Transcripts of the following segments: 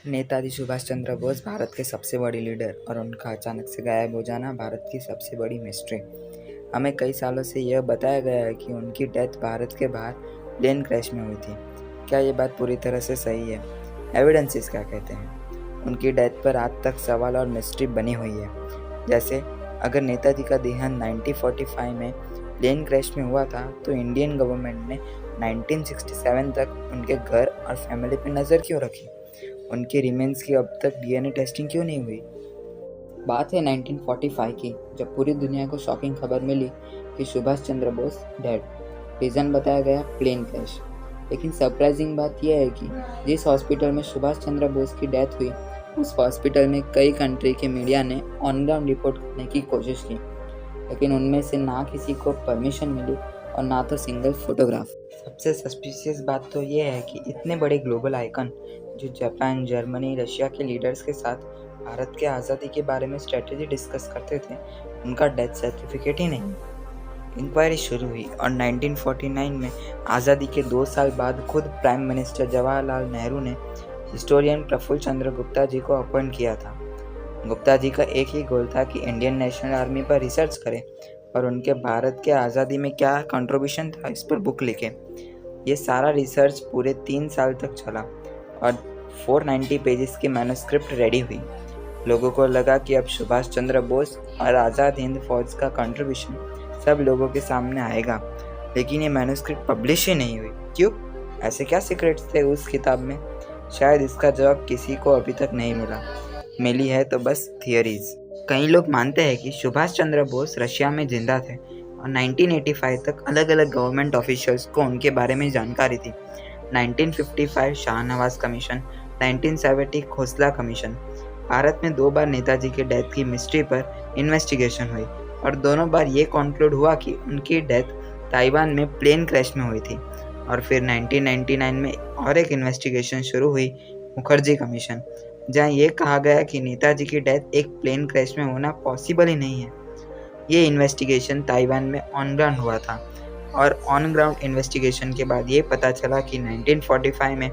नेताजी सुभाष चंद्र बोस भारत के सबसे बड़े लीडर और उनका अचानक से गायब हो जाना भारत की सबसे बड़ी मिस्ट्री। हमें कई सालों से यह बताया गया है कि उनकी डेथ भारत के बाहर प्लेन क्रैश में हुई थी। क्या ये बात पूरी तरह से सही है? एविडेंसेस क्या कहते हैं? उनकी डेथ पर आज तक सवाल और मिस्ट्री बनी हुई है। जैसे अगर नेताजी का देहांत 1945 में प्लेन क्रैश में हुआ था तो इंडियन गवर्नमेंट ने 1967 तक उनके घर और फैमिली पर नज़र क्यों रखी? उनके रिमेन्स की अब तक डीएनए टेस्टिंग क्यों नहीं हुई? बात है 1945 की, जब पूरी दुनिया को शॉकिंग खबर मिली कि सुभाष चंद्र बोस डेड। रीज़न बताया गया प्लेन क्रैश। लेकिन सरप्राइजिंग बात यह है कि जिस हॉस्पिटल में सुभाष चंद्र बोस की डेथ हुई उस हॉस्पिटल में कई कंट्री के मीडिया ने ऑन ग्राउंड रिपोर्ट करने की कोशिश की, लेकिन उनमें से ना किसी को परमिशन मिली और ना तो सिंगल फोटोग्राफ। सबसे सस्पिशियस बात तो ये है कि इतने बड़े ग्लोबल आइकन जो जापान, जर्मनी, रशिया के लीडर्स के साथ भारत के आज़ादी के बारे में स्ट्रेटेजी डिस्कस करते थे, उनका डेथ सर्टिफिकेट ही नहीं। इंक्वायरी शुरू हुई और 1949 में आज़ादी के 2 साल बाद खुद प्राइम मिनिस्टर जवाहरलाल नेहरू ने हिस्टोरियन प्रफुल्ल चंद्र गुप्ता जी को अपॉइंट किया था। गुप्ता जी का एक ही गोल था कि इंडियन नेशनल आर्मी पर रिसर्च करें और उनके भारत के आज़ादी में क्या कंट्रीब्यूशन था इस पर बुक लिखे। ये सारा रिसर्च पूरे 3 साल तक चला और 490 पेजेस की मैन्युस्क्रिप्ट रेडी हुई। लोगों को लगा कि अब सुभाष चंद्र बोस और आज़ाद हिंद फौज का कंट्रीब्यूशन सब लोगों के सामने आएगा, लेकिन ये मैन्युस्क्रिप्ट पब्लिश ही नहीं हुई। क्यों? ऐसे क्या सीक्रेट्स थे उस किताब में? शायद इसका जवाब किसी को अभी तक नहीं मिला। मिली है तो बस थियरीज। कई लोग मानते हैं कि सुभाष चंद्र बोस रशिया में जिंदा थे और 1985 तक अलग अलग गवर्नमेंट ऑफिशियल्स को उनके बारे में जानकारी थी। 1955 शाहनवाज कमीशन, 1970 खोसला कमीशन। भारत में 2 बार नेताजी के डेथ की मिस्ट्री पर इन्वेस्टिगेशन हुई और दोनों बार ये कॉन्क्लूड हुआ कि उनकी डेथ ताइवान में प्लेन क्रैश में हुई थी। और फिर 1999 में और एक इन्वेस्टिगेशन शुरू हुई, मुखर्जी कमीशन, जहां ये कहा गया कि नेताजी की डेथ एक प्लेन क्रैश में होना पॉसिबल ही नहीं है। ये इन्वेस्टिगेशन ताइवान में ऑन ग्राउंड हुआ था और ऑन ग्राउंड इन्वेस्टिगेशन के बाद ये पता चला कि 1945 में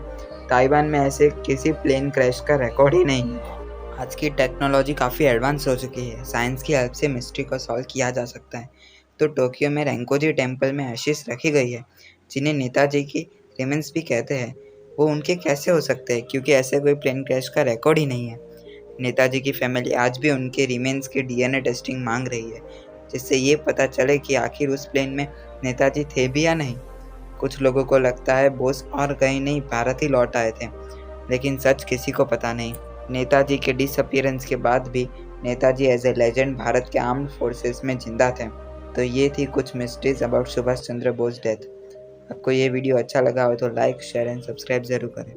ताइवान में ऐसे किसी प्लेन क्रैश का रिकॉर्ड ही नहीं है। आज की टेक्नोलॉजी काफ़ी एडवांस हो चुकी है, साइंस की हेल्प से मिस्ट्री को सॉल्व किया जा सकता है। तो टोक्यो में रेंकोजी टेम्पल में एशिस रखी गई है, जिन्हें नेताजी की रिमेन्स भी कहते हैं। वो उनके कैसे हो सकते हैं, क्योंकि ऐसे कोई प्लेन क्रैश का रिकॉर्ड ही नहीं है। नेताजी की फैमिली आज भी उनके रिमेन्स की डीएनए टेस्टिंग मांग रही है, जिससे ये पता चले कि आखिर उस प्लेन में नेताजी थे भी या नहीं। कुछ लोगों को लगता है बोस और कहीं नहीं भारत ही लौट आए थे, लेकिन सच किसी को पता नहीं। नेताजी के डिसअपीयरेंस के बाद भी Netaji as a legend Bharat के आर्म्ड फोर्सेस में जिंदा थे। तो ये थी कुछ mysteries about Subhash Chandra Bose death. आपको ये वीडियो अच्छा लगा हो तो लाइक, शेयर एंड सब्सक्राइब ज़रूर करें।